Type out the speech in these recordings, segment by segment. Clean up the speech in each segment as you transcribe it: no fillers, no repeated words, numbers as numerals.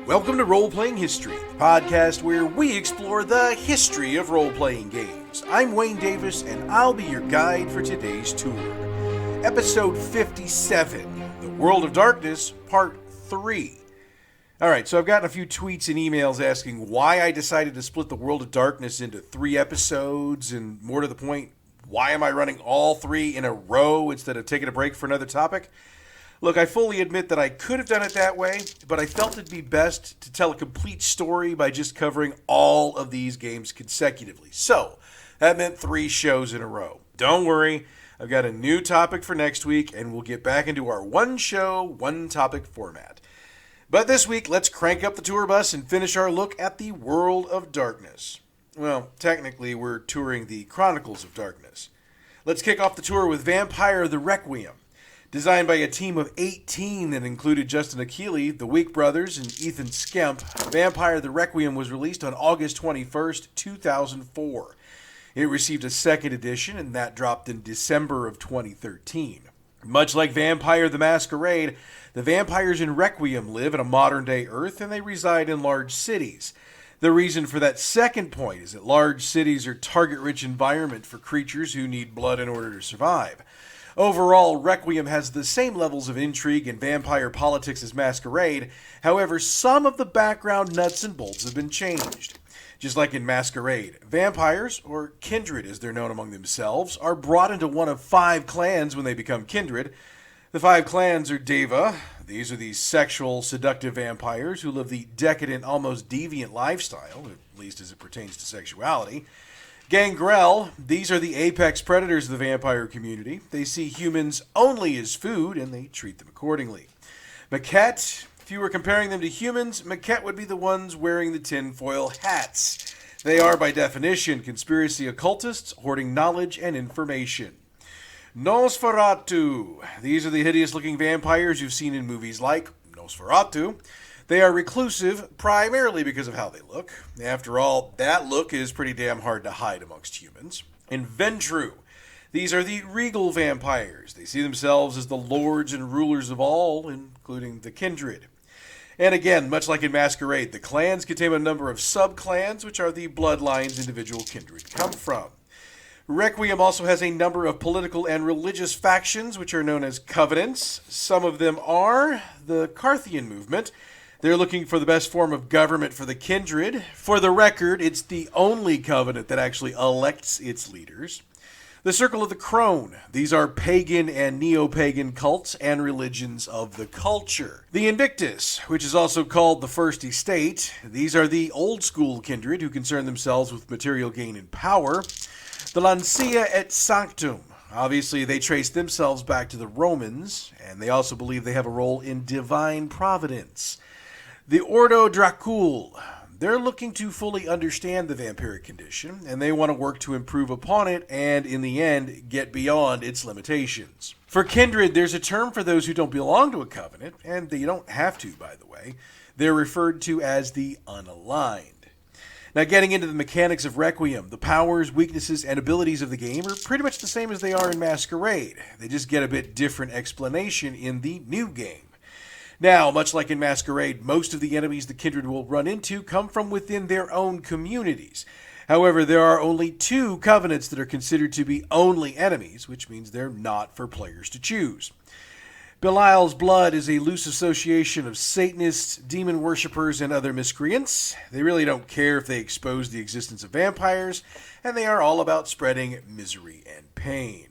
Welcome to Roleplaying History, the podcast where we explore the history of role-playing games. I'm Wayne Davis, and I'll be your guide for today's tour. Episode 57, The World of Darkness, Part 3. Alright, so I've gotten a few tweets and emails asking why I decided to split The World of Darkness into 3 episodes, and more to the point, why am I running all 3 in a row instead of taking a break for another topic? Look, I fully admit that I could have done it that way, but I felt it'd be best to tell a complete story by just covering all of these games consecutively. So, that meant 3 shows in a row. Don't worry, I've got a new topic for next week, and we'll get back into our one show, one topic format. But this week, let's crank up the tour bus and finish our look at the World of Darkness. Well, technically, we're touring the Chronicles of Darkness. Let's kick off the tour with Vampire the Requiem. Designed by a team of 18 that included Justin Achille, the Week Brothers, and Ethan Skemp, Vampire the Requiem was released on August 21st, 2004. It received a second edition, and that dropped in December of 2013. Much like Vampire the Masquerade, the vampires in Requiem live in a modern-day Earth, and they reside in large cities. The reason for that second point is that large cities are target-rich environment for creatures who need blood in order to survive. Overall, Requiem has the same levels of intrigue and vampire politics as Masquerade. However, some of the background nuts and bolts have been changed. Just like in Masquerade, vampires, or kindred as they're known among themselves, are brought into one of 5 clans when they become kindred. The 5 clans are Deva. These are the sexual, seductive vampires who live the decadent, almost deviant lifestyle, at least as it pertains to sexuality. Gangrel, these are the apex predators of the vampire community. They see humans only as food, and they treat them accordingly. Maquette, if you were comparing them to humans, Maquette would be the ones wearing the tinfoil hats. They are, by definition, conspiracy occultists hoarding knowledge and information. Nosferatu, these are the hideous-looking vampires you've seen in movies like Nosferatu. They are reclusive, primarily because of how they look. After all, that look is pretty damn hard to hide amongst humans. And Ventru, these are the regal vampires. They see themselves as the lords and rulers of all, including the kindred. And again, much like in Masquerade, the clans contain a number of sub-clans, which are the bloodlines individual kindred come from. Requiem also has a number of political and religious factions, which are known as covenants. Some of them are the Carthian movement. They're looking for the best form of government for the kindred. For the record, it's the only covenant that actually elects its leaders. The Circle of the Crone. These are pagan and neo-pagan cults and religions of the culture. The Invictus, which is also called the First Estate. These are the old-school kindred who concern themselves with material gain and power. The Lancia et Sanctum. Obviously, they trace themselves back to the Romans, and they also believe they have a role in divine providence. The Ordo Dracul, they're looking to fully understand the vampiric condition, and they want to work to improve upon it and, in the end, get beyond its limitations. For kindred, there's a term for those who don't belong to a covenant, and they don't have to, by the way. They're referred to as the unaligned. Now, getting into the mechanics of Requiem, the powers, weaknesses, and abilities of the game are pretty much the same as they are in Masquerade. They just get a bit different explanation in the new game. Now, much like in Masquerade, most of the enemies the kindred will run into come from within their own communities. However, there are only 2 covenants that are considered to be only enemies, which means they're not for players to choose. Belial's Blood is a loose association of Satanists, demon worshippers, and other miscreants. They really don't care if they expose the existence of vampires, and they are all about spreading misery and pain.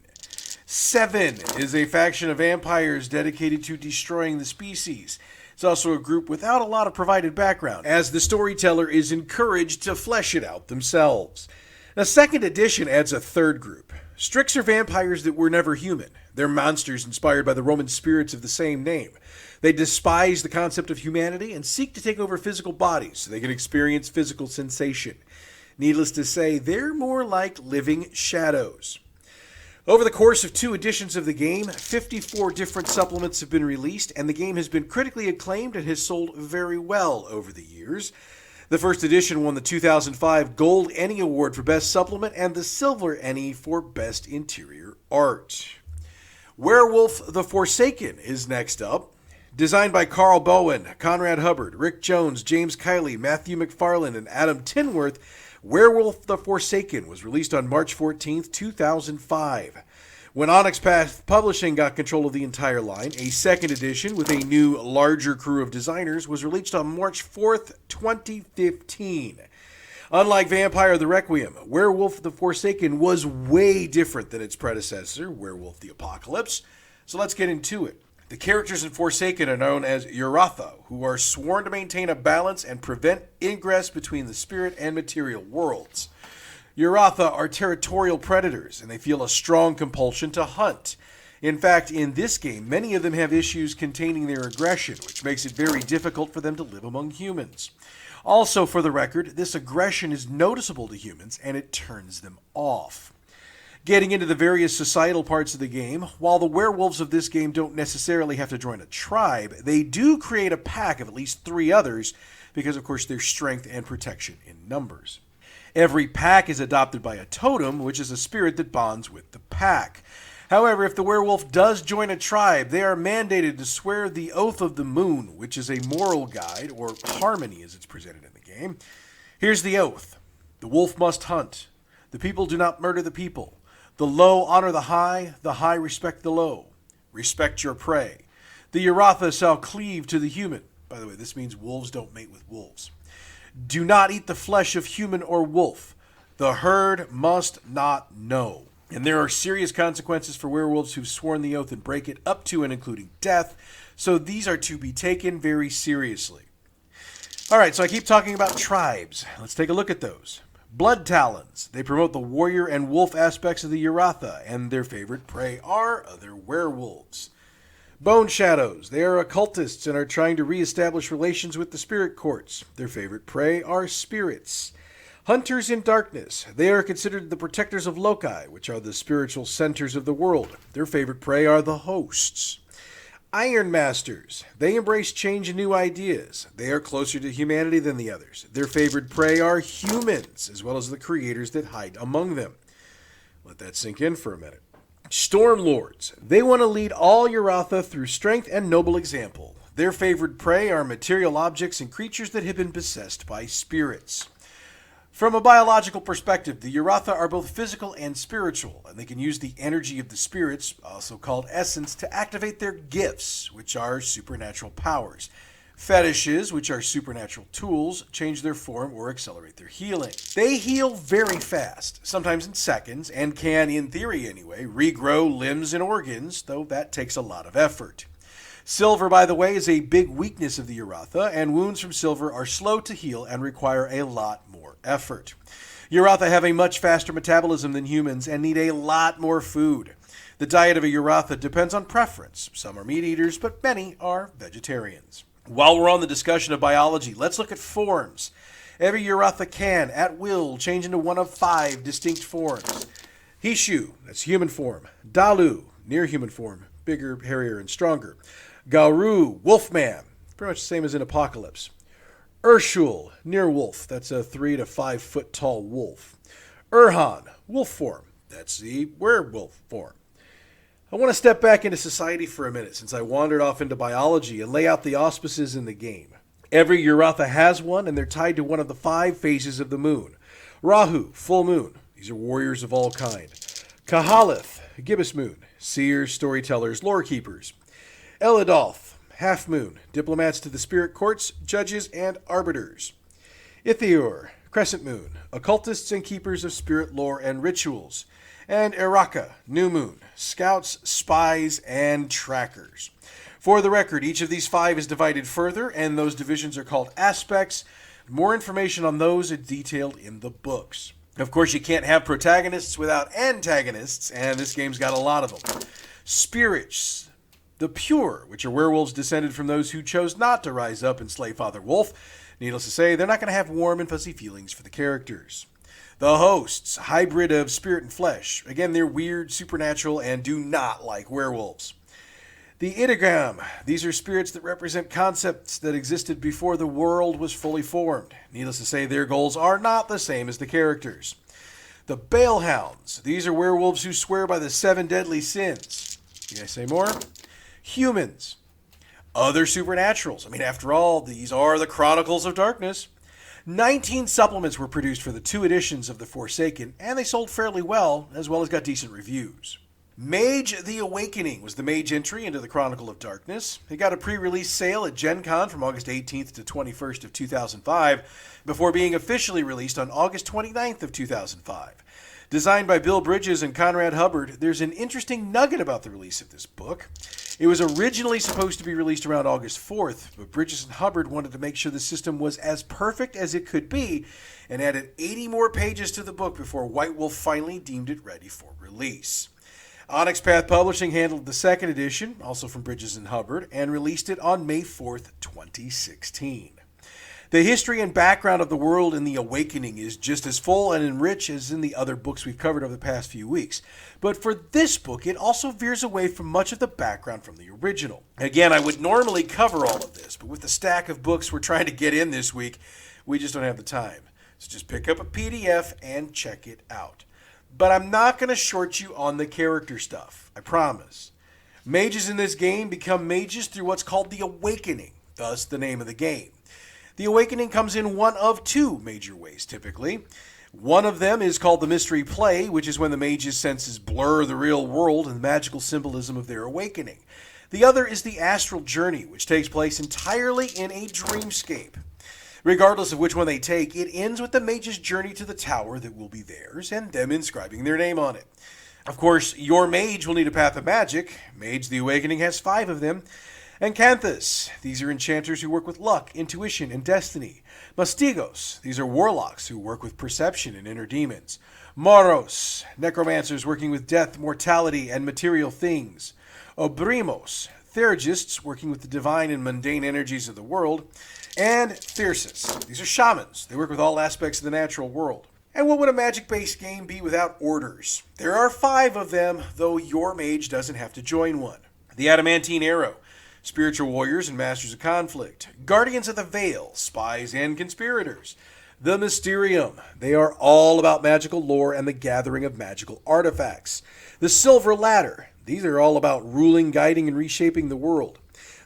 7 is a faction of vampires dedicated to destroying the species. It's also a group without a lot of provided background, as the storyteller is encouraged to flesh it out themselves. Now, 2nd edition adds a 3rd group. Strix are vampires that were never human. They're monsters inspired by the Roman spirits of the same name. They despise the concept of humanity and seek to take over physical bodies so they can experience physical sensation. Needless to say, they're more like living shadows. Over the course of 2 editions of the game, 54 different supplements have been released, and the game has been critically acclaimed and has sold very well over the years. The first edition won the 2005 Gold Ennie Award for Best Supplement and the Silver Ennie for Best Interior Art. Werewolf the Forsaken is next up. Designed by Carl Bowen, Conrad Hubbard, Rick Jones, James Kiley, Matthew McFarlane, and Adam Tinworth, Werewolf the Forsaken was released on March 14th, 2005. When Onyx Path Publishing got control of the entire line, a second edition with a new, larger crew of designers was released on March 4th, 2015. Unlike Vampire the Requiem, Werewolf the Forsaken was way different than its predecessor, Werewolf the Apocalypse. So let's get into it. The characters in Forsaken are known as Uratha, who are sworn to maintain a balance and prevent ingress between the spirit and material worlds. Uratha are territorial predators, and they feel a strong compulsion to hunt. In fact, in this game, many of them have issues containing their aggression, which makes it very difficult for them to live among humans. Also, for the record, this aggression is noticeable to humans, and it turns them off. Getting into the various societal parts of the game, while the werewolves of this game don't necessarily have to join a tribe, they do create a pack of at least 3 others because, of course, there's strength and protection in numbers. Every pack is adopted by a totem, which is a spirit that bonds with the pack. However, if the werewolf does join a tribe, they are mandated to swear the Oath of the Moon, which is a moral guide, or harmony as it's presented in the game. Here's the oath. The wolf must hunt. The people do not murder the people. The low honor the high respect the low. Respect your prey. The Uratha shall cleave to the human. By the way, this means wolves don't mate with wolves. Do not eat the flesh of human or wolf. The herd must not know. And there are serious consequences for werewolves who've sworn the oath and break it, up to and including death. So these are to be taken very seriously. All right, so I keep talking about tribes. Let's take a look at those. Blood Talons. They promote the warrior and wolf aspects of the Uratha, and their favorite prey are other werewolves. Bone Shadows. They are occultists and are trying to reestablish relations with the spirit courts. Their favorite prey are spirits. Hunters in Darkness. They are considered the protectors of Loci, which are the spiritual centers of the world. Their favorite prey are the hosts. Iron Masters. They embrace change and new ideas. They are closer to humanity than the others. Their favorite prey are humans, as well as the creators that hide among them. Let that sink in for a minute. Storm Lords. They want to lead all Uratha through strength and noble example. Their favorite prey are material objects and creatures that have been possessed by spirits. From a biological perspective, the Uratha are both physical and spiritual, and they can use the energy of the spirits, also called essence, to activate their gifts, which are supernatural powers. Fetishes, which are supernatural tools, change their form or accelerate their healing. They heal very fast, sometimes in seconds, and can, in theory anyway, regrow limbs and organs, though that takes a lot of effort. Silver, by the way, is a big weakness of the Uratha, and wounds from silver are slow to heal and require a lot more effort. Uratha have a much faster metabolism than humans and need a lot more food. The diet of a Uratha depends on preference. Some are meat eaters, but many are vegetarians. While we're on the discussion of biology, let's look at forms. Every Uratha can, at will, change into one of 5 distinct forms. Hishu, that's human form. Dalu, near human form, bigger, hairier, and stronger. Gauru, wolfman, pretty much the same as in Apocalypse. Urshul, near wolf, that's a 3 to 5 foot tall wolf. Urhan, wolf form, that's the werewolf form. I want to step back into society for a minute since I wandered off into biology and lay out the auspices in the game. Every Uratha has one, and they're tied to one of the 5 phases of the moon. Rahu, full moon. These are warriors of all kind. Kahalith, gibbous moon. Seers, storytellers, lore keepers. Elidolf, half moon. Diplomats to the spirit courts, judges, and arbiters. Ithiur, crescent moon. Occultists and keepers of spirit lore and rituals. And Eraka, new moon, scouts, spies, and trackers. For the record, each of these 5 is divided further, and those divisions are called aspects. More information on those is detailed in the books. Of course, you can't have protagonists without antagonists, and this game's got a lot of them. Spirits, the pure, which are werewolves descended from those who chose not to rise up and slay Father Wolf. Needless to say, they're not going to have warm and fuzzy feelings for the characters. The hosts, hybrid of spirit and flesh. Again, they're weird, supernatural, and do not like werewolves. The Idigram, these are spirits that represent concepts that existed before the world was fully formed. Needless to say, their goals are not the same as the characters. The Balehounds, these are werewolves who swear by the 7 deadly sins. Can I say more? Humans. Other supernaturals. I mean, after all, these are the Chronicles of Darkness. 19 supplements were produced for the 2 editions of The Forsaken, and they sold fairly well as got decent reviews. Mage the Awakening was the Mage entry into the Chronicle of Darkness. It got a pre-release sale at Gen Con from August 18th to 21st of 2005, before being officially released on August 29th of 2005. Designed by Bill Bridges and Conrad Hubbard, there's an interesting nugget about the release of this book. It was originally supposed to be released around August 4th, but Bridges and Hubbard wanted to make sure the system was as perfect as it could be and added 80 more pages to the book before White Wolf finally deemed it ready for release. Onyx Path Publishing handled the 2nd edition, also from Bridges and Hubbard, and released it on May 4th, 2016. The history and background of the world in The Awakening is just as full and enriched as in the other books we've covered over the past few weeks. But for this book, it also veers away from much of the background from the original. Again, I would normally cover all of this, but with the stack of books we're trying to get in this week, we just don't have the time. So just pick up a PDF and check it out. But I'm not going to short you on the character stuff, I promise. Mages in this game become mages through what's called the Awakening, thus the name of the game. The Awakening comes in one of 2 major ways, typically. One of them is called the Mystery Play, which is when the mage's senses blur the real world and the magical symbolism of their awakening. The other is the Astral Journey, which takes place entirely in a dreamscape. Regardless of which one they take, it ends with the mage's journey to the tower that will be theirs, and them inscribing their name on it. Of course, your mage will need a path of magic. Mage the Awakening has 5 of them. And Canthus, these are enchanters who work with luck, intuition, and destiny. Mastigos, these are warlocks who work with perception and inner demons. Moros, necromancers working with death, mortality, and material things. Obrimos, theragists working with the divine and mundane energies of the world. And Thyrsus, these are shamans. They work with all aspects of the natural world. And what would a magic-based game be without orders? There are 5 of them, though your mage doesn't have to join one. The Adamantine Arrow, spiritual warriors and masters of conflict. Guardians of the Veil, spies and conspirators. The Mysterium, they are all about magical lore and the gathering of magical artifacts. The Silver Ladder, these are all about ruling, guiding, and reshaping the world.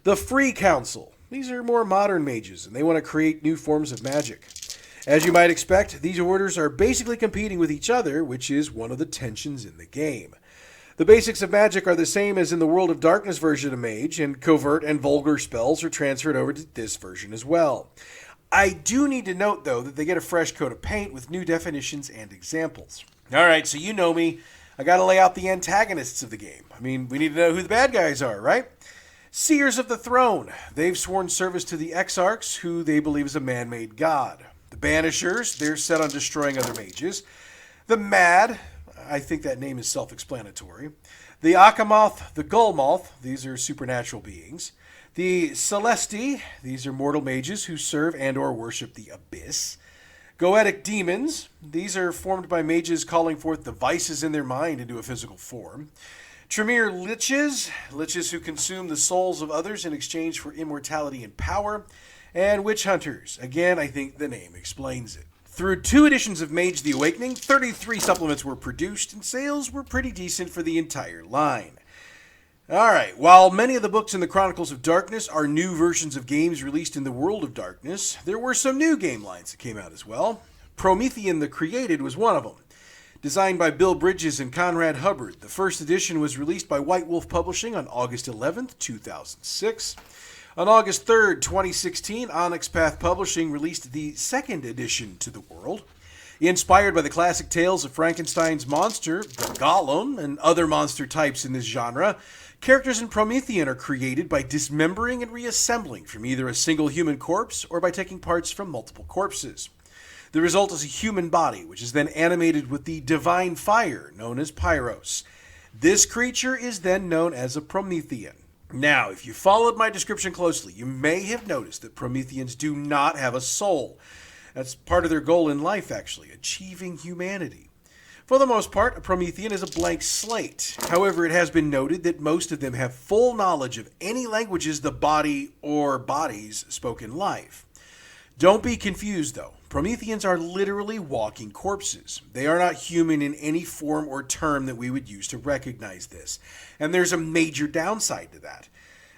The Free Council, these are more modern mages, and they want to create new forms of magic. As you might expect, these orders are basically competing with each other, which is one of the tensions in the game. The basics of magic are the same as in the World of Darkness version of Mage, and covert and vulgar spells are transferred over to this version as well. I do need to note, though, that they get a fresh coat of paint with new definitions and examples. Alright, so you know me. I gotta lay out the antagonists of the game. I mean, we need to know who the bad guys are, right? Seers of the Throne. They've sworn service to the Exarchs, who they believe is a man-made god. The Banishers, they're set on destroying other mages. The Mad, I think that name is self-explanatory. The Akamoth, the Gullmoth, these are supernatural beings. The Celesti, these are mortal mages who serve and or worship the Abyss. Goetic Demons, these are formed by mages calling forth the vices in their mind into a physical form. Tremere Liches, liches who consume the souls of others in exchange for immortality and power. And Witch Hunters, again, I think the name explains it. Through 2 editions of Mage the Awakening, 33 supplements were produced, and sales were pretty decent for the entire line. Alright, while many of the books in the Chronicles of Darkness are new versions of games released in the World of Darkness, there were some new game lines that came out as well. Promethean the Created was one of them. Designed by Bill Bridges and Conrad Hubbard, the first edition was released by White Wolf Publishing on August 11th, 2006. On August 3rd, 2016, Onyx Path Publishing released the 2nd edition to the world. Inspired by the classic tales of Frankenstein's monster, the Golem, and other monster types in this genre, characters in Promethean are created by dismembering and reassembling from either a single human corpse or by taking parts from multiple corpses. The result is a human body, which is then animated with the divine fire, known as Pyros. This creature is then known as a Promethean. Now, if you followed my description closely, you may have noticed that Prometheans do not have a soul. That's part of their goal in life, actually, achieving humanity. For the most part, a Promethean is a blank slate. However, it has been noted that most of them have full knowledge of any languages the body or bodies spoke in life. Don't be confused, though. Prometheans are literally walking corpses. They are not human in any form or term that we would use to recognize this. And there's a major downside to that.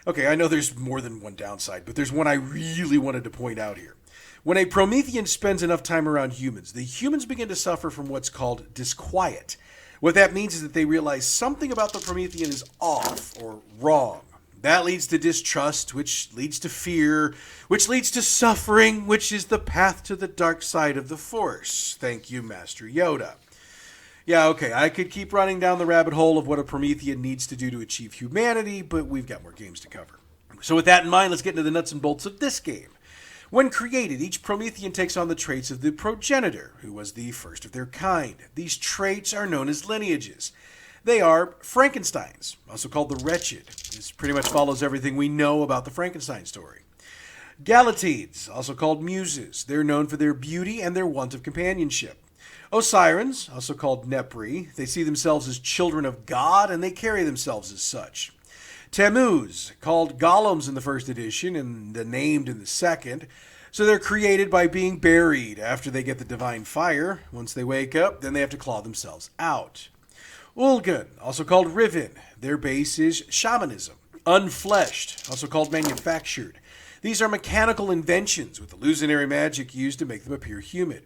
Okay, I know there's more than one downside, but there's one I really wanted to point out here. When a Promethean spends enough time around humans, the humans begin to suffer from what's called disquiet. What that means is that they realize something about the Promethean is off or wrong. That leads to distrust, which leads to fear, which leads to suffering, which is the path to the dark side of the Force. Thank you, Master Yoda. Yeah, okay, I could keep running down the rabbit hole of what a Promethean needs to do to achieve humanity, but we've got more games to cover. So with that in mind, let's get into the nuts and bolts of this game. When created, each Promethean takes on the traits of the progenitor, who was the first of their kind. These traits are known as lineages. They are Frankensteins, also called the Wretched. This pretty much follows everything we know about the Frankenstein story. Galatides, also called Muses. They're known for their beauty and their want of companionship. Osirans, also called Nepri, they see themselves as children of God, and they carry themselves as such. Tammuz, called Golems in the first edition and named in the second, so they're created by being buried after they get the divine fire. Once they wake up, then they have to claw themselves out. Ulgan, also called Riven, their base is shamanism. Unfleshed, also called manufactured. These are mechanical inventions with illusionary magic used to make them appear human.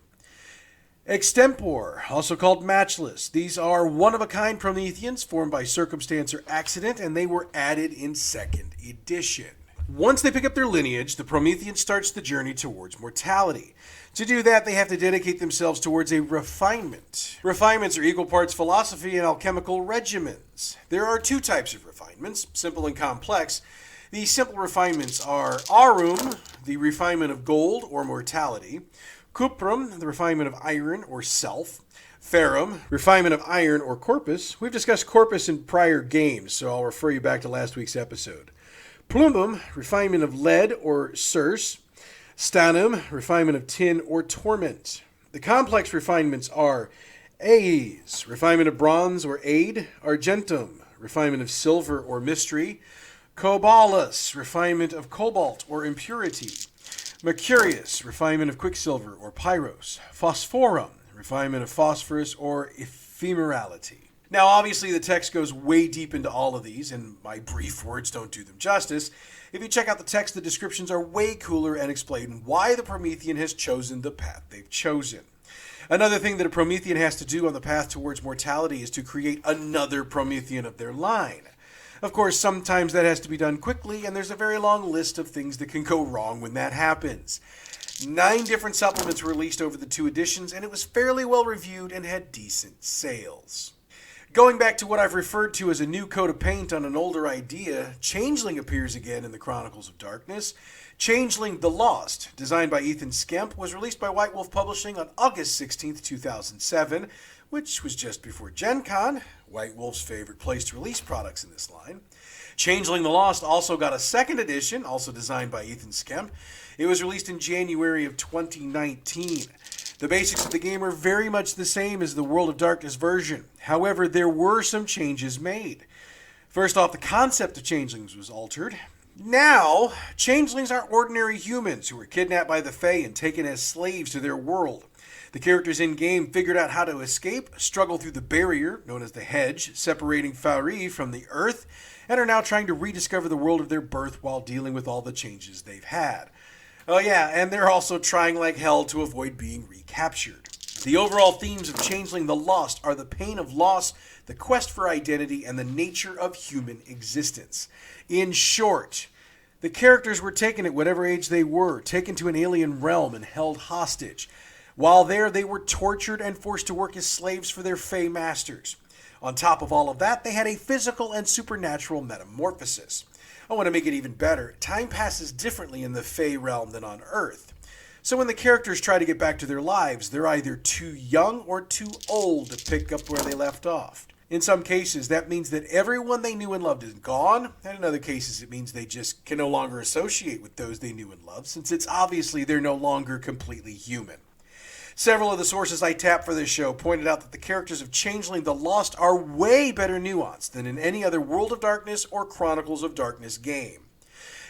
Extempor, also called matchless. These are one-of-a-kind Prometheans formed by circumstance or accident, and they were added in 2nd edition. Once they pick up their lineage, the Promethean starts the journey towards mortality. To do that, they have to dedicate themselves towards a refinement. Refinements are equal parts philosophy and alchemical regimens. There are 2 types of refinements, simple and complex. The simple refinements are aurum, the refinement of gold or mortality; cuprum, the refinement of iron or self; ferrum, refinement of iron or corpus. We've discussed corpus in prior games, so I'll refer you back to last week's episode. Plumbum, refinement of lead or circe; stanum, refinement of tin or torment. The complex refinements are aes, refinement of bronze or aid; argentum, refinement of silver or mystery; cobalus, refinement of cobalt or impurity; mercurius, refinement of quicksilver or pyros; phosphorum, refinement of phosphorus or ephemerality. Now, obviously, the text goes way deep into all of these, and my brief words don't do them justice. If you check out the text, the descriptions are way cooler and explain why the Promethean has chosen the path they've chosen. Another thing that a Promethean has to do on the path towards mortality is to create another Promethean of their line. Of course, sometimes that has to be done quickly, and there's a very long list of things that can go wrong when that happens. 9 different supplements were released over the 2 editions, and it was fairly well reviewed and had decent sales. Going back to what I've referred to as a new coat of paint on an older idea, Changeling appears again in the Chronicles of Darkness. Changeling the Lost, designed by Ethan Skemp, was released by White Wolf Publishing on August 16, 2007, which was just before Gen Con, White Wolf's favorite place to release products in this line. Changeling the Lost also got a 2nd edition, also designed by Ethan Skemp. It was released in January of 2019. The basics of the game are very much the same as the World of Darkness version. However, there were some changes made. First off, the concept of changelings was altered. Now, changelings are ordinary humans who were kidnapped by the Fae and taken as slaves to their world. The characters in-game figured out how to escape, struggle through the barrier, known as the hedge, separating Fauri from the Earth, and are now trying to rediscover the world of their birth while dealing with all the changes they've had. Oh yeah, and they're also trying like hell to avoid being recaptured. The overall themes of Changeling the Lost are the pain of loss, the quest for identity, and the nature of human existence. In short, the characters were taken at whatever age they were, taken to an alien realm and held hostage. While there, they were tortured and forced to work as slaves for their Fae masters. On top of all of that, they had a physical and supernatural metamorphosis. I want to make it even better. Time passes differently in the Fae realm than on Earth. So when the characters try to get back to their lives, they're either too young or too old to pick up where they left off. In some cases, that means that everyone they knew and loved is gone, and in other cases, it means they just can no longer associate with those they knew and loved, since it's obviously they're no longer completely human. Several of the sources I tapped for this show pointed out that the characters of Changeling the Lost are way better nuanced than in any other World of Darkness or Chronicles of Darkness game.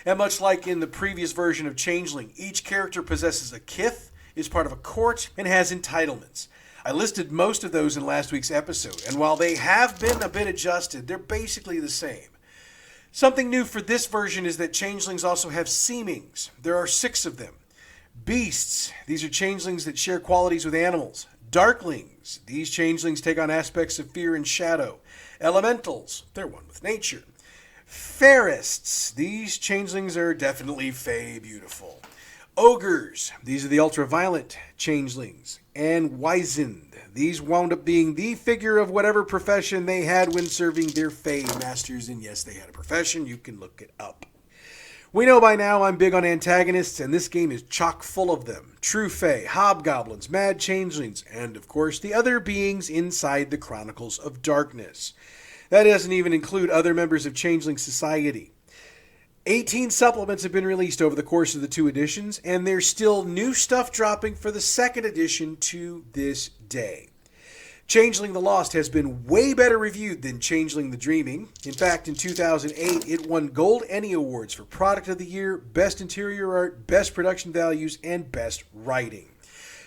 And much like in the previous version of Changeling, each character possesses a kith, is part of a court, and has entitlements. I listed most of those in last week's episode, and while they have been a bit adjusted, they're basically the same. Something new for this version is that changelings also have seemings. There are 6 of them. Beasts, these are changelings that share qualities with animals. Darklings, these changelings take on aspects of fear and shadow. Elementals, they're one with nature. Fairists, these changelings are definitely fey beautiful. Ogres, these are the ultraviolet changelings. And wizened, these wound up being the figure of whatever profession they had when serving their fey masters. And yes, they had a profession, you can look it up. We know by now I'm big on antagonists, and this game is chock full of them. True Fae, hobgoblins, mad changelings, and of course the other beings inside the Chronicles of Darkness. That doesn't even include other members of Changeling Society. 18 supplements have been released over the course of the 2 editions, and there's still new stuff dropping for the 2nd edition to this day. Changeling the Lost has been way better reviewed than Changeling the Dreaming. In fact, in 2008, it won Gold Annie Awards for Product of the Year, Best Interior Art, Best Production Values, and Best Writing.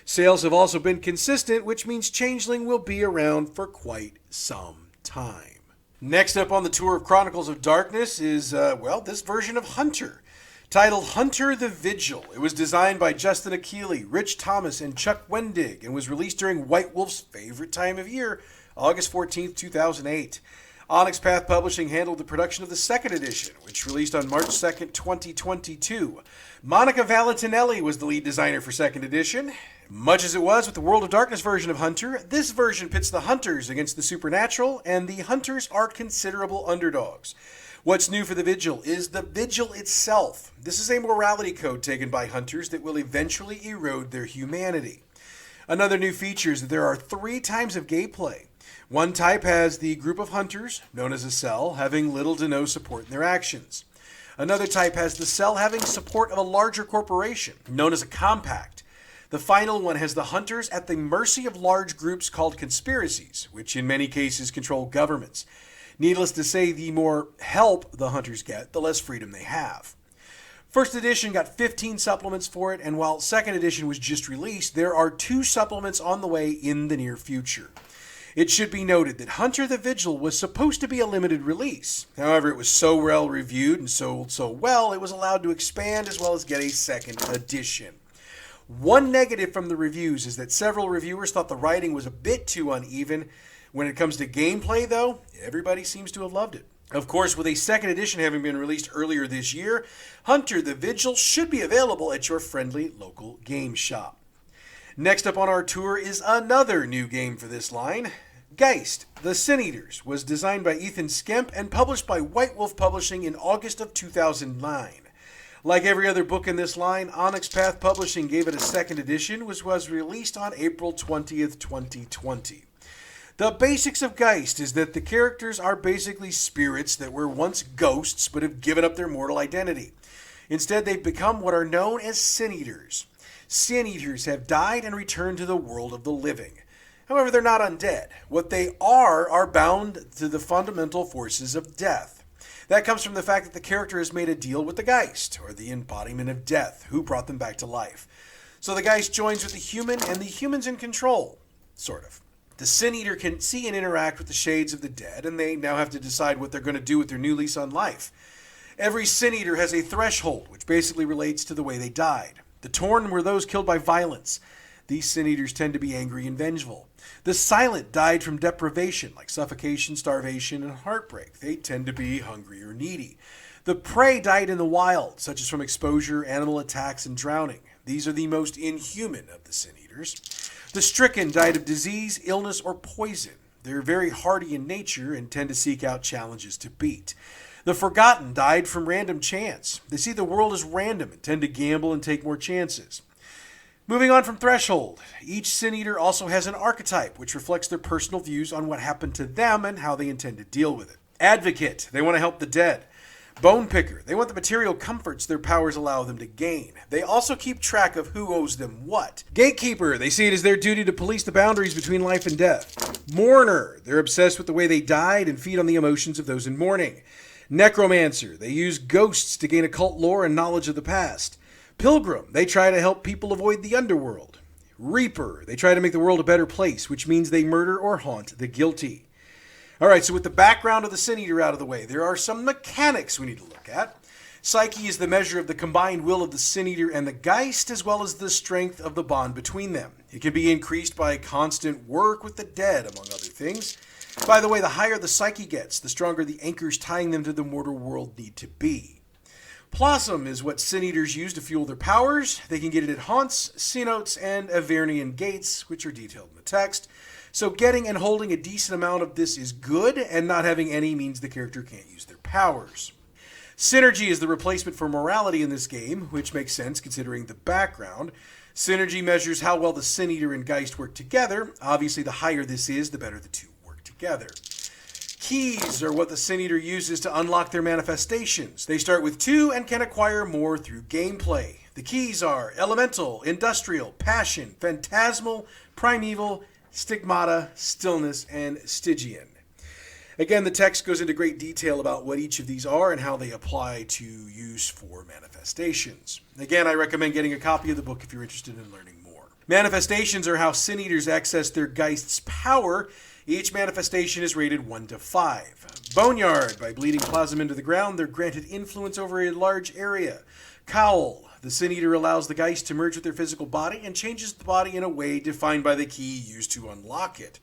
Sales have also been consistent, which means Changeling will be around for quite some time. Next up on the tour of Chronicles of Darkness is, this version of Hunter. Titled Hunter the Vigil. It was designed by Justin Akili, Rich Thomas, and Chuck Wendig, and was released during White Wolf's favorite time of year, August 14th, 2008. Onyx Path Publishing handled the production of the 2nd edition, which released on March 2nd, 2022. Monica Valentinelli was the lead designer for 2nd edition. Much as it was with the World of Darkness version of Hunter, this version pits the hunters against the supernatural, and the hunters are considerable underdogs. What's new for the Vigil is the Vigil itself. This is a morality code taken by hunters that will eventually erode their humanity. Another new feature is that there are 3 types of gameplay. One type has the group of hunters, known as a cell, having little to no support in their actions. Another type has the cell having support of a larger corporation, known as a compact. The final one has the hunters at the mercy of large groups called conspiracies, which in many cases control governments. Needless to say, the more help the hunters get, the less freedom they have. First edition got 15 supplements for it, and while 2nd edition was just released, there are 2 supplements on the way in the near future. It should be noted that Hunter the Vigil was supposed to be a limited release. However, it was so well reviewed and sold so well, it was allowed to expand as well as get a 2nd edition. One negative from the reviews is that several reviewers thought the writing was a bit too uneven. When it comes to gameplay, though, everybody seems to have loved it. Of course, with a 2nd edition having been released earlier this year, Hunter the Vigil should be available at your friendly local game shop. Next up on our tour is another new game for this line. Geist, the Sin Eaters, was designed by Ethan Skemp and published by White Wolf Publishing in August of 2009. Like every other book in this line, Onyx Path Publishing gave it a 2nd edition, which was released on April 20th, 2020. The basics of Geist is that the characters are basically spirits that were once ghosts but have given up their mortal identity. Instead, they've become what are known as Sin Eaters. Sin Eaters have died and returned to the world of the living. However, they're not undead. What they are bound to the fundamental forces of death. That comes from the fact that the character has made a deal with the Geist, or the embodiment of death, who brought them back to life. So the Geist joins with the human, and the human's in control. Sort of. The Sin Eater can see and interact with the shades of the dead, and they now have to decide what they're going to do with their new lease on life. Every Sin Eater has a threshold, which basically relates to the way they died. The Torn were those killed by violence. These Sin Eaters tend to be angry and vengeful. The Silent died from deprivation, like suffocation, starvation, and heartbreak. They tend to be hungry or needy. The Prey died in the wild, such as from exposure, animal attacks, and drowning. These are the most inhuman of the Sin Eaters. The Stricken died of disease, illness, or poison. They're very hardy in nature and tend to seek out challenges to beat. The Forgotten died from random chance. They see the world as random and tend to gamble and take more chances. Moving on from Threshold, each Sin Eater also has an archetype, which reflects their personal views on what happened to them and how they intend to deal with it. Advocate, they want to help the dead. Bone Picker, they want the material comforts their powers allow them to gain. They also keep track of who owes them what. Gatekeeper, they see it as their duty to police the boundaries between life and death. Mourner, they're obsessed with the way they died and feed on the emotions of those in mourning. Necromancer, they use ghosts to gain occult lore and knowledge of the past. Pilgrim, they try to help people avoid the underworld. Reaper, they try to make the world a better place, which means they murder or haunt the guilty. Alright, so with the background of the Sin Eater out of the way, there are some mechanics we need to look at. Psyche is the measure of the combined will of the Sin Eater and the Geist, as well as the strength of the bond between them. It can be increased by constant work with the dead, among other things. By the way, the higher the Psyche gets, the stronger the anchors tying them to the mortal world need to be. Plasm is what Sin Eaters use to fuel their powers. They can get it at haunts, cenotes, and Avernian gates, which are detailed in the text. So getting and holding a decent amount of this is good, and not having any means the character can't use their powers. Synergy is the replacement for morality in this game, which makes sense considering the background. Synergy measures how well the Sin Eater and Geist work together. Obviously, the higher this is, the better the two work together. Keys are what the Sin Eater uses to unlock their manifestations. They start with 2 and can acquire more through gameplay. The keys are Elemental, Industrial, Passion, Phantasmal, Primeval, Stigmata, Stillness, and Stygian. Again, the text goes into great detail about what each of these are and how they apply to use for manifestations. Again, I recommend getting a copy of the book if you're interested in learning more. Manifestations are how Sin Eaters access their Geist's power. Each manifestation is rated 1 to 5. Boneyard, by bleeding plasm into the ground, they're granted influence over a large area. Cowl, the Sin Eater allows the Geist to merge with their physical body and changes the body in a way defined by the key used to unlock it.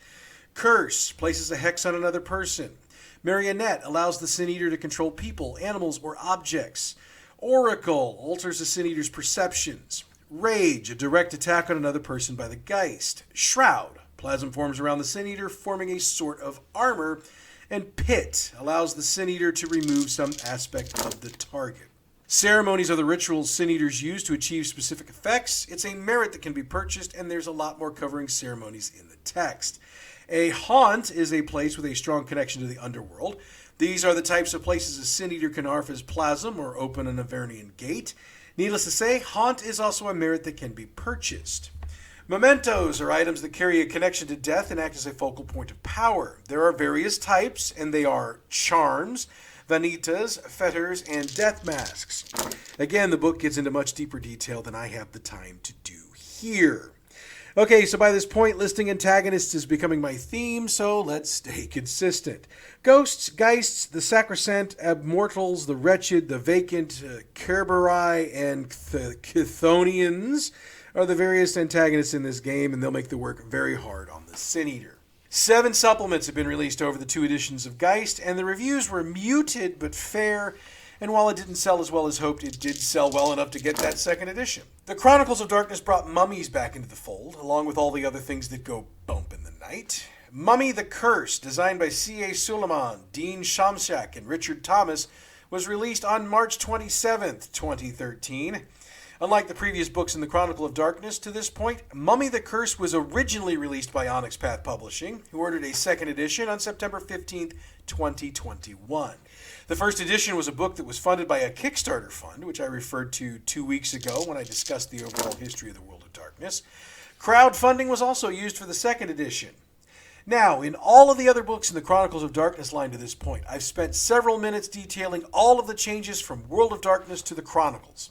Curse places a hex on another person. Marionette allows the Sin Eater to control people, animals, or objects. Oracle alters the Sin Eater's perceptions. Rage, a direct attack on another person by the Geist. Shroud, plasm forms around the Sin Eater, forming a sort of armor. And Pit allows the Sin Eater to remove some aspect of the target. Ceremonies are the rituals Sin Eaters use to achieve specific effects. It's a merit that can be purchased, and there's a lot more covering ceremonies in the text. A haunt is a place with a strong connection to the underworld. These are the types of places a Sin Eater can arf as plasm or open an Avernian gate. Needless to say, haunt is also a merit that can be purchased. Mementos are items that carry a connection to death and act as a focal point of power. There are various types, and they are charms, vanitas, fetters, and death masks. Again, the book gets into much deeper detail than I have the time to do here. Okay, so by this point, listing antagonists is becoming my theme, so let's stay consistent. Ghosts, Geists, the Sacrosanct, Abmortals, the Wretched, the Vacant, Kerberai, and Chthonians are the various antagonists in this game, and they'll make the work very hard on the Sin Eater. 7 supplements have been released over the 2 editions of Geist, and the reviews were muted but fair, and while it didn't sell as well as hoped, it did sell well enough to get that 2nd edition. The Chronicles of Darkness brought mummies back into the fold, along with all the other things that go bump in the night. Mummy the Curse, designed by C.A. Suleiman, Dean Shamshak, and Richard Thomas, was released on March 27th, 2013. Unlike the previous books in the Chronicle of Darkness to this point, Mummy the Curse was originally released by Onyx Path Publishing, who ordered a 2nd edition on September 15th, 2021. The 1st edition was a book that was funded by a Kickstarter fund, which I referred to 2 weeks ago when I discussed the overall history of the World of Darkness. Crowdfunding was also used for the 2nd edition. Now, in all of the other books in the Chronicles of Darkness line to this point, I've spent several minutes detailing all of the changes from World of Darkness to the Chronicles.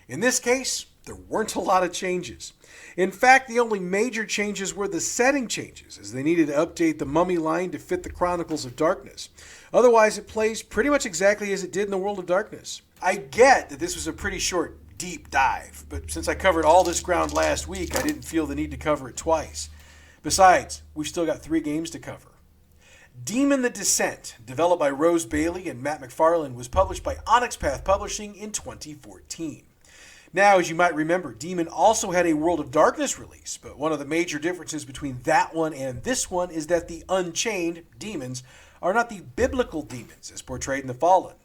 In this case, there weren't a lot of changes. In fact, the only major changes were the setting changes, as they needed to update the Mummy line to fit the Chronicles of Darkness. Otherwise, it plays pretty much exactly as it did in the World of Darkness. I get that this was a pretty short, deep dive, but since I covered all this ground last week, I didn't feel the need to cover it twice. Besides, we've still got 3 games to cover. Demon the Descent, developed by Rose Bailey and Matt McFarlane, was published by Onyx Path Publishing in 2014. Now, as you might remember, Demon also had a World of Darkness release, but one of the major differences between that one and this one is that the Unchained demons are not the biblical demons as portrayed in The Fallen.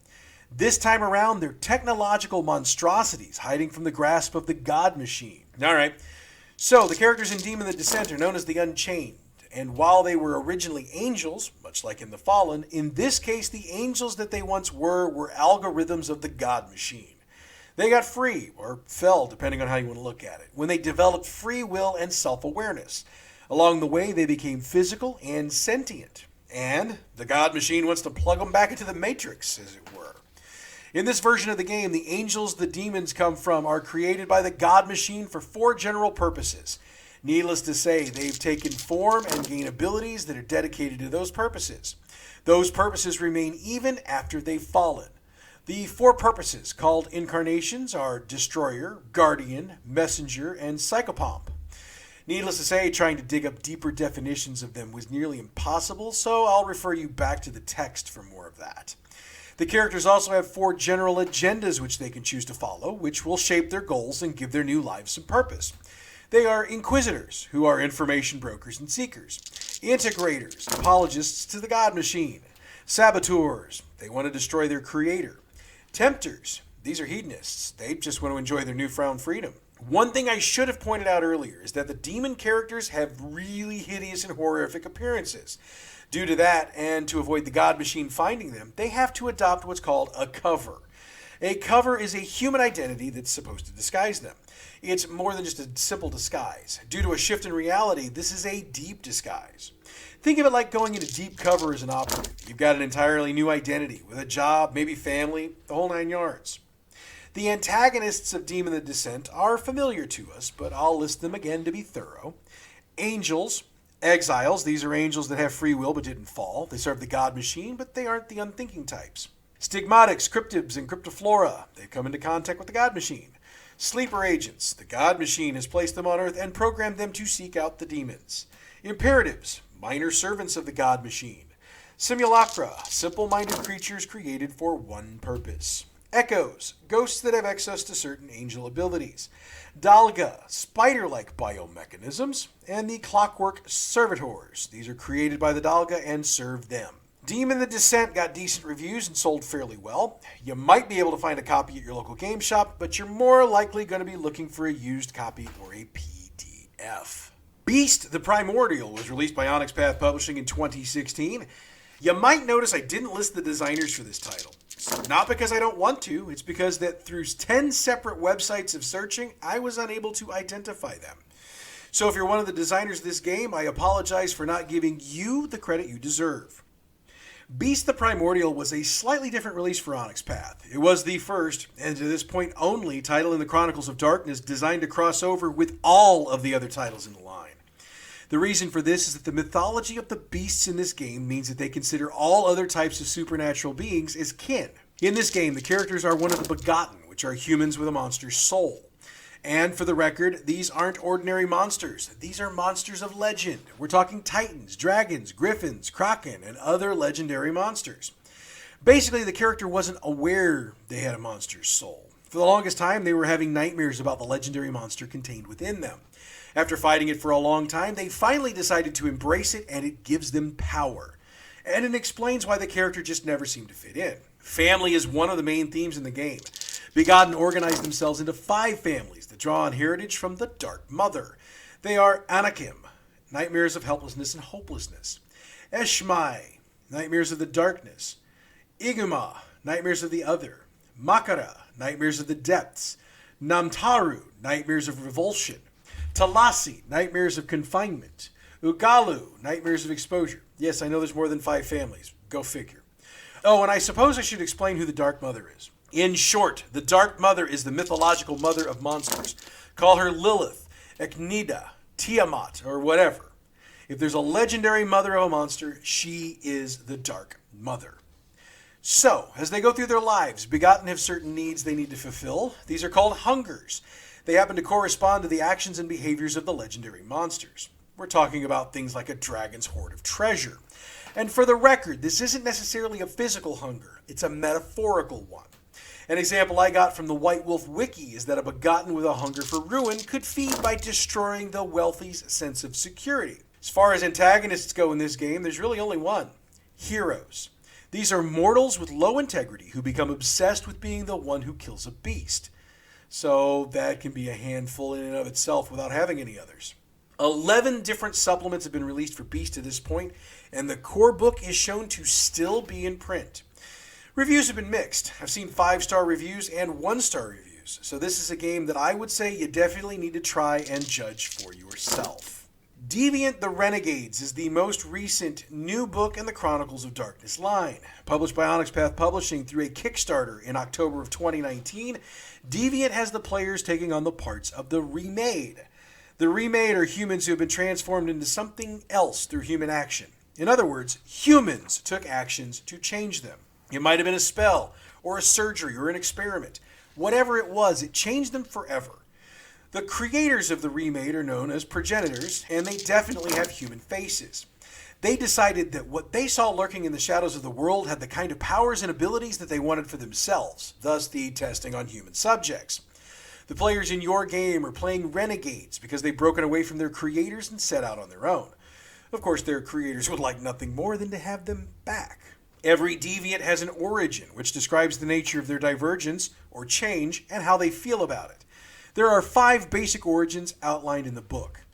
This time around, they're technological monstrosities hiding from the grasp of the God Machine. Alright, so the characters in Demon the Descent are known as the Unchained, and while they were originally angels, much like in The Fallen, in this case the angels that they once were algorithms of the God Machine. They got free, or fell, depending on how you want to look at it, when they developed free will and self-awareness. Along the way, they became physical and sentient. And the God Machine wants to plug them back into the Matrix, as it were. In this version of the game, the angels the demons come from are created by the God Machine for 4 general purposes. Needless to say, they've taken form and gain abilities that are dedicated to those purposes. Those purposes remain even after they've fallen. The 4 purposes called incarnations are Destroyer, Guardian, Messenger, and Psychopomp. Needless to say, trying to dig up deeper definitions of them was nearly impossible, so I'll refer you back to the text for more of that. The characters also have 4 general agendas which they can choose to follow, which will shape their goals and give their new lives some purpose. They are Inquisitors, who are information brokers and seekers. Integrators, apologists to the God Machine. Saboteurs, they want to destroy their creator. Tempters, these are hedonists. They just want to enjoy their newfound freedom. One thing I should have pointed out earlier is that the demon characters have really hideous and horrific appearances. Due to that, and to avoid the God Machine finding them, they have to adopt what's called a cover. A cover is a human identity that's supposed to disguise them. It's more than just a simple disguise. Due to a shift in reality, this is a deep disguise. Think of it like going into deep cover as an operative. You've got an entirely new identity, with a job, maybe family, the whole 9 yards. The antagonists of Demon the Descent are familiar to us, but I'll list them again to be thorough. Angels, exiles, these are angels that have free will but didn't fall. They serve the God Machine, but they aren't the unthinking types. Stigmatics, cryptibs, and cryptoflora, they've come into contact with the God Machine. Sleeper agents, the God Machine has placed them on Earth and programmed them to seek out the demons. Imperatives, minor servants of the God Machine. Simulacra, simple-minded creatures created for one purpose. Echoes, ghosts that have access to certain angel abilities. Dalga, spider-like biomechanisms. And the clockwork servitors. These are created by the Dalga and serve them. Demon the Descent got decent reviews and sold fairly well. You might be able to find a copy at your local game shop, but you're more likely going to be looking for a used copy or a PDF. Beast the Primordial was released by Onyx Path Publishing in 2016. You might notice I didn't list the designers for this title. It's not because I don't want to, it's because that through 10 separate websites of searching, I was unable to identify them. So if you're one of the designers of this game, I apologize for not giving you the credit you deserve. Beast the Primordial was a slightly different release for Onyx Path. It was the first, and to this point only, title in the Chronicles of Darkness designed to cross over with all of the other titles in the line. The reason for this is that the mythology of the beasts in this game means that they consider all other types of supernatural beings as kin. In this game, the characters are one of the Begotten, which are humans with a monster's soul. And for the record, these aren't ordinary monsters. These are monsters of legend. We're talking titans, dragons, griffins, kraken, and other legendary monsters. Basically, the character wasn't aware they had a monster's soul. For the longest time, they were having nightmares about the legendary monster contained within them. After fighting it for a long time, they finally decided to embrace it, and it gives them power. And it explains why the character just never seemed to fit in. Family is one of the main themes in the game. Begotten organized themselves into 5 families that draw on heritage from the Dark Mother. They are Anakim, nightmares of helplessness and hopelessness. Eshmai, nightmares of the darkness. Iguma, nightmares of the other. Makara, nightmares of the depths. Namtaru, nightmares of revulsion. Talasi, nightmares of confinement. Ugalu, nightmares of exposure. Yes, I know there's more than 5 families. Go figure. Oh, and I suppose I should explain who the Dark Mother is. In short, the Dark Mother is the mythological mother of monsters. Call her Lilith, Eknida, Tiamat, or whatever. If there's a legendary mother of a monster, she is the Dark Mother. So, as they go through their lives, Begotten have certain needs they need to fulfill. These are called hungers. They happen to correspond to the actions and behaviors of the legendary monsters. We're talking about things like a dragon's hoard of treasure. And for the record, this isn't necessarily a physical hunger. It's a metaphorical one. An example I got from the White Wolf Wiki is that a Begotten with a hunger for ruin could feed by destroying the wealthy's sense of security. As far as antagonists go in this game, there's really only one. Heroes. These are mortals with low integrity who become obsessed with being the one who kills a beast. So that can be a handful in and of itself without having any others. 11 different supplements have been released for Beast to this point, and the core book is shown to still be in print. Reviews have been mixed. I've seen 5-star reviews and 1-star reviews, so this is a game that I would say you definitely need to try and judge for yourself. Deviant the Renegades is the most recent new book in the Chronicles of Darkness line. Published by Onyx Path Publishing through a Kickstarter in October of 2019, Deviant has the players taking on the parts of the Remade. The remade are humans who have been transformed into something else through human action. In other words, humans took actions to change them. It might have been a spell, or a surgery, or an experiment. Whatever it was, it changed them forever. The creators of the remade are known as progenitors, and they definitely have human faces. They decided that what they saw lurking in the shadows of the world had the kind of powers and abilities that they wanted for themselves, thus the testing on human subjects. The players in your game are playing renegades because they've broken away from their creators and set out on their own. Of course, their creators would like nothing more than to have them back. Every deviant has an origin, which describes the nature of their divergence or change and how they feel about it. There are 5 basic origins outlined in the book.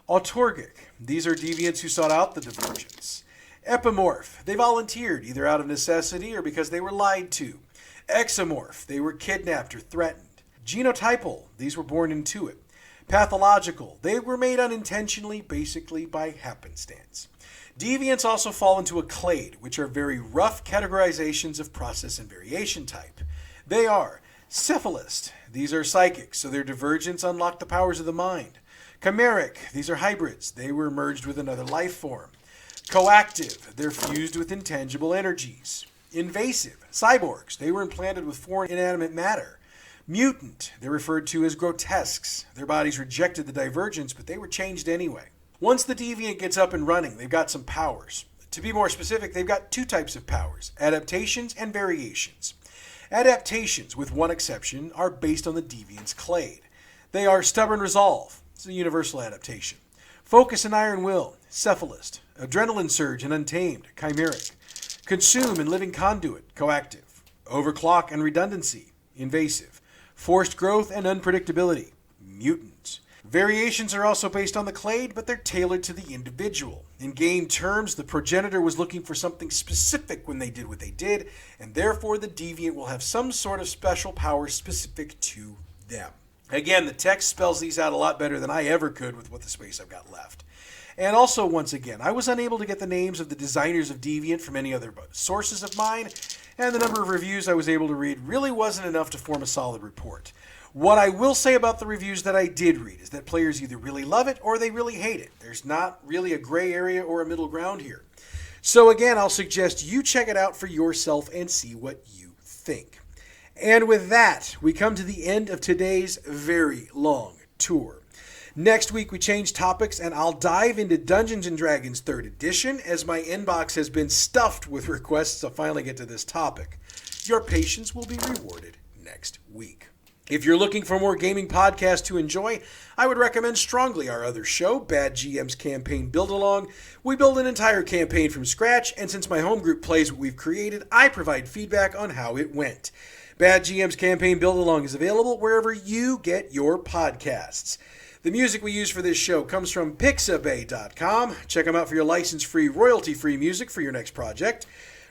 Autorgic, these are deviants who sought out the divergence. Epimorph, they volunteered, either out of necessity or because they were lied to. Exomorph, they were kidnapped or threatened. Genotypal, these were born into it. Pathological, they were made unintentionally, basically by happenstance. Deviants also fall into a clade, which are very rough categorizations of process and variation type. They are Cephalist, these are psychics, so their divergence unlocked the powers of the mind. Chimeric, these are hybrids, they were merged with another life form. Coactive, they're fused with intangible energies. Invasive, cyborgs, they were implanted with foreign inanimate matter. Mutant, they're referred to as grotesques. Their bodies rejected the divergence, but they were changed anyway. Once the deviant gets up and running, they've got some powers. To be more specific, they've got 2 types of powers, adaptations and variations. Adaptations, with one exception, are based on the deviant's clade. They are stubborn resolve, it's a universal adaptation. Focus and iron will, cephalist. Adrenaline surge and untamed, chimeric. Consume and living conduit, coactive. Overclock and redundancy, invasive. Forced growth and unpredictability, mutant. Variations are also based on the clade, but they're tailored to the individual. In game terms, the progenitor was looking for something specific when they did what they did, and therefore the deviant will have some sort of special power specific to them. Again, the text spells these out a lot better than I ever could with what the space I've got left. And also, once again, I was unable to get the names of the designers of Deviant from any other sources of mine, and the number of reviews I was able to read really wasn't enough to form a solid report. What I will say about the reviews that I did read is that players either really love it or they really hate it. There's not really a gray area or a middle ground here. So again, I'll suggest you check it out for yourself and see what you think. And with that, we come to the end of today's very long tour. Next week, we change topics, and I'll dive into Dungeons & Dragons 3rd Edition, as my inbox has been stuffed with requests to finally get to this topic. Your patience will be rewarded next week. If you're looking for more gaming podcasts to enjoy, I would recommend strongly our other show, Bad GM's Campaign Build-Along. We build an entire campaign from scratch, and since my home group plays what we've created, I provide feedback on how it went. Bad GM's Campaign Build-Along is available wherever you get your podcasts. The music we use for this show comes from Pixabay.com. Check them out for your license-free, royalty-free music for your next project.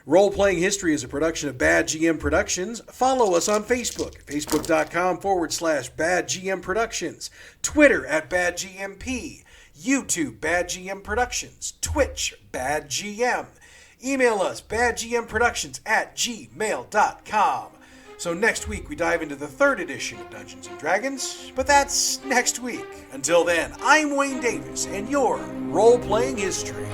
Roleplaying History is a production of Bad GM Productions. Follow us on Facebook, facebook.com/Bad GM Productions, Twitter @BadGMP, YouTube Bad GM Productions, Twitch Bad GM. Email us badgmproductions@gmail.com. So next week we dive into the 3rd edition of Dungeons & Dragons, but that's next week. Until then, I'm Wayne Davis, and you're Role-Playing History.